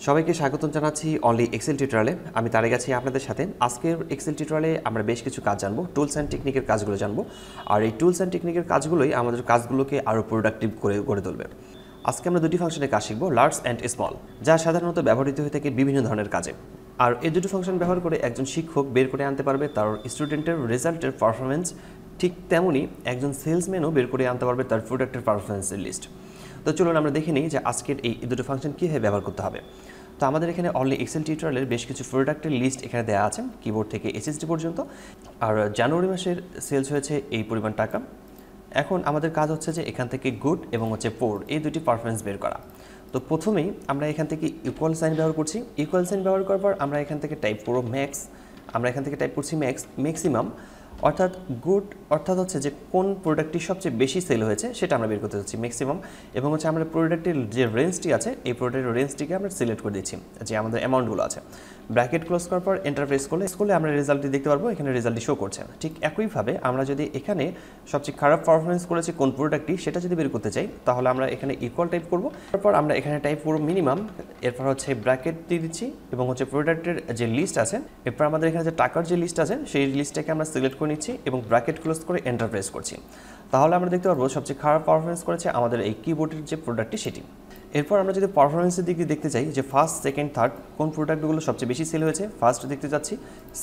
সবাইকে স্বাগতম জানাচ্ছি অনলি এক্সেল টিউটোরিয়ালে। আমি তারেক আছি আপনাদের সাথে। আজকের এক্সেল টিউটোরিয়ালে আমরা বেশ কিছু কাজ জানবো, টুলস অ্যান্ড টেকনিকের কাজগুলো জানবো। আর এই টুলস অ্যান্ড টেকনিকের কাজগুলোই আমাদের কাজগুলোকে আরও প্রোডাক্টিভ করে গড়ে তুলবে। আজকে আমরা দুটি ফাংশনের কাজ শিখবো, লার্জ অ্যান্ড স্মল, যা সাধারণত ব্যবহৃত হয়ে থাকে বিভিন্ন ধরনের কাজে। আর এই দুটি ফাংশন ব্যবহার করে একজন শিক্ষক বের করে আনতে পারবে তার স্টুডেন্টের রেজাল্টের পারফরমেন্স, ঠিক তেমনই একজন সেলসম্যানও বের করে আনতে পারবে তার প্রোডাক্টের পারফরমেন্সের লিস্ট। তো চলুন আমরা দেখে নিই যে আজকের এই দুটো ফাংশন কীভাবে ব্যবহার করতে হবে। তো আমাদের এখানে অনলি এক্সেল টিউটোরিয়ালের বেশ কিছু প্রোডাক্টের লিস্ট এখানে দেওয়া আছে, কিবোর্ড থেকে এসএসডি পর্যন্ত। আর জানুয়ারি মাসের সেলস হয়েছে এই পরিমাণ টাকা। এখন আমাদের কাজ হচ্ছে যে এখান থেকে গুড এবং পোর এই দুটি পারফরমেন্স বের করা। তো প্রথমেই আমরা এখান থেকে ইকুয়াল সাইন ব্যবহার করছি। ইকুয়াল সাইন ব্যবহার করার পর আমরা এখান থেকে টাইপ করব ম্যাক্স। আমরা এখান থেকে টাইপ করছি ম্যাক্সিমাম, অর্থাৎ গুড অর্থাৎ হচ্ছে যে কোন প্রোডাক্টটি সবচেয়ে বেশি সেল হয়েছে সেটা আমরা বের করতে চাচ্ছি ম্যাক্সিমাম। এবং আমরা প্রোডাক্টের যে রেঞ্জটি আছে এই প্রোডাক্টের রেঞ্জটিকে আমরা সিলেক্ট করে দিচ্ছি, যে আমাদের অ্যামাউন্টগুলো আছে। ব্র্যাকেট ক্লোজ করার পর এন্টার প্রেস করলে আমরা রেজাল্টটি দেখতে পারবো, এখানে রেজাল্টটি শো করছে। ঠিক একইভাবে আমরা যদি এখানে সবচেয়ে খারাপ পারফরমেন্স করেছে কোন প্রোডাক্টটি সেটা যদি বের করতে চাই, তাহলে আমরা এখানে ইকুয়াল টাইপ করব। তারপর আমরা এখানে টাইপ করব মিনিমাম, এরপর ব্র্যাকেট দিয়ে দিচ্ছি এবং প্রোডাক্টের যে লিস্ট আছে, এরপর আমাদের এখানে যে টাকার যে লিস্ট আছে সেই লিস্টটাকে আমরা সিলেক্ট করে নিচ্ছি এবং ব্র্যাকেট ক্লোজ করে এন্টার প্রেস করছি। তাহলে আমরা দেখতে পারবো সবচেয়ে খারাপ পারফরমেন্স করেছে আমাদের এই কিবোর্ডের যে প্রোডাক্টটি সেটি। এরপর আমরা যদি পারফরমেন্সের দিক দিয়ে দেখতে চাই যে ফার্স্ট, সেকেন্ড, থার্ড কোন প্রোডাক্টগুলো সবচেয়ে বেশি সেল হয়েছে, ফার্স্ট দেখতে যাচ্ছি,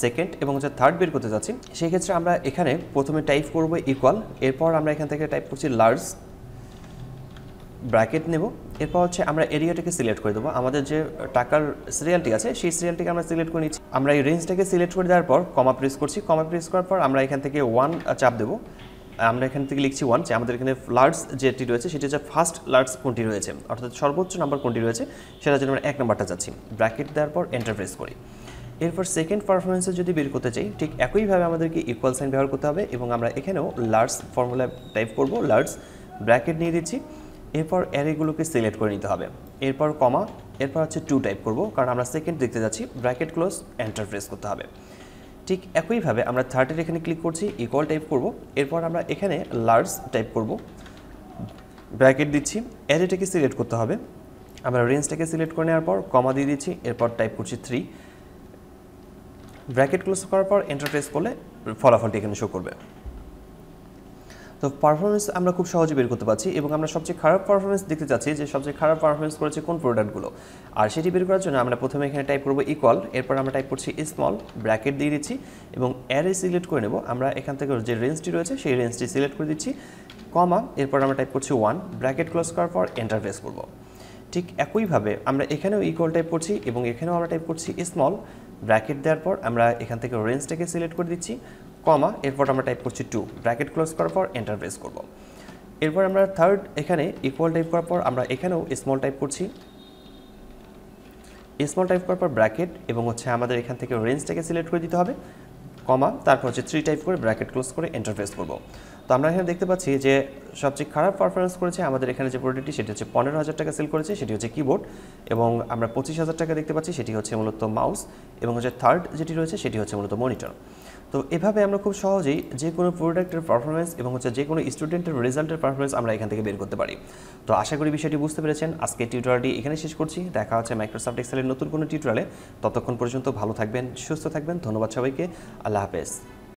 সেকেন্ড এবং থার্ড বের করতে যাচ্ছি। সেই ক্ষেত্রে আমরা এখানে প্রথমে টাইপ করব ইকুয়াল, এরপর আমরা এখান থেকে টাইপ করছি লার্জ, ব্র্যাকেট নেব। এরপর আমরা এরিয়াটাকে সিলেক্ট করে দেবো। আমাদের যে টাকার সিরিয়ালটি আছে সেই সিরিয়ালটিকে আমরা সিলেক্ট করে নিচ্ছি। আমরা এই রেঞ্জটাকে সিলেক্ট করে দেওয়ার পর কমা প্রেস করছি। কমা প্রেস করার পর আমরা এখান থেকে 1 চাপ দেবো। আমরা এখান থেকে লিখছি 1, যে আমাদের এখানে লার্জ যেটি রয়েছে সেটি হচ্ছে ফার্স্ট লার্জ কোনটি রয়েছে, অর্থাৎ সর্বোচ্চ নাম্বার কোনটি রয়েছে সেটার জন্য আমরা 1 নাম্বারটা চাচ্ছি। ব্র্যাকেট দেওয়ার পর এন্টার প্রেস করি। এরপর সেকেন্ড পারফরমেন্সে যদি বের করতে চাই, ঠিক একইভাবে আমাদেরকে ইকুয়াল সাইন ব্যবহার করতে হবে এবং আমরা এখানেও লার্জ ফর্মুলা টাইপ করব, লার্জ, ব্র্যাকেট নিয়ে দিচ্ছি। এরপর অ্যারেগুলোকে সিলেক্ট করে নিতে হবে, এরপর কমা, এরপর 2 টাইপ করব কারণ আমরা সেকেন্ড দেখতে যাচ্ছি। ব্র্যাকেট ক্লোজ এন্টার প্রেস করতে হবে। ঠিক একইভাবে আমরা থার্ডের এখানে ক্লিক করছি, ইকুয়াল টাইপ করব। এরপর আমরা এখানে লার্জ টাইপ করব, ব্র্যাকেট দিচ্ছি, অ্যারেটাকে সিলেক্ট করতে হবে। আমরা রেঞ্জটাকে সিলেক্ট করে নেওয়ার পর কমা দিয়ে দিচ্ছি, এরপর টাইপ করছি 3, ব্র্যাকেট ক্লোজ করার পর এন্টার প্রেস করলে ফলাফলটি এখানে শো করবে। তো পারফরমেন্স আমরা খুব সহজে বের করতে পারছি এবং আমরা সবচেয়ে খারাপ পারফরমেন্স দেখতে চাচ্ছি যে সবচেয়ে খারাপ পারফরমেন্স করেছে কোন প্রোডাক্টগুলো। আর সেটি বের করার জন্য আমরা প্রথমে এখানে টাইপ করব ইকুয়াল, এরপর আমরা টাইপ করছি স্মল, ব্র্যাকেট দিয়ে দিচ্ছি এবং অ্যারে সিলেক্ট করে নেব। আমরা এখান থেকে যে রেঞ্জটি রয়েছে সেই রেঞ্জটি সিলেক্ট করে দিচ্ছি, কমা, এরপর আমরা টাইপ করছি 1, ব্র্যাকেট ক্লোজ করার পর এন্টার প্রেস করব। ঠিক একইভাবে আমরা এখানেও ইকুয়াল টাইপ করছি এবং এখানেও আমরা টাইপ করছি স্মল, ব্র্যাকেট দেওয়ার পর আমরা এখান থেকে রেঞ্জটাকে সিলেক্ট করে দিচ্ছি, কমা, এরপর আমরা টাইপ করছি 2, ব্র্যাকেট ক্লোজ করার পর এন্টার প্রেস করব। এরপর আমরা থার্ড এখানে ইকুয়াল টাইপ করার পর আমরা এখানেও স্মল টাইপ করছি, স্মল টাইপ করার পর ব্র্যাকেট এবং আমাদের এখান থেকে রেঞ্জটাকে সিলেক্ট করে দিতে হবে, কমা, তারপর 3 টাইপ করে ব্র্যাকেট ক্লোজ করে এন্টার প্রেস করব। তো আমরা এখানে দেখতে পাচ্ছি যে সবচেয়ে খারাপ পারফরমেন্স করেছে আমাদের এখানে যে প্রোডাক্টটি সেটি হচ্ছে 15,000 টাকা সেল করেছে, সেটি হচ্ছে কিবোর্ড। এবং আমরা 25,000 টাকা দেখতে পাচ্ছি, সেটি হচ্ছে মূলত মাউস। এবং থার্ড যেটি রয়েছে সেটি হচ্ছে মূলত মনিটর। তো এভাবে আমরা খুব সহজেই যে কোনো প্রোডাক্টের পারফরমেন্স এবং যে কোনো স্টুডেন্টের রেজাল্টের পারফরমেন্স আমরা এখান থেকে বের করতে পারি। তো আশা করি বিষয়টি বুঝতে পেরেছেন। আজকে টিউটোরিয়ালটি এখানে শেষ করছি। দেখা হচ্ছে মাইক্রোসফট এক্সেলের নতুন কোনো টিউটোরিয়ালে। ততক্ষণ পর্যন্ত ভালো থাকবেন, সুস্থ থাকবেন। ধন্যবাদ সবাইকে। আল্লাহ হাফেজ।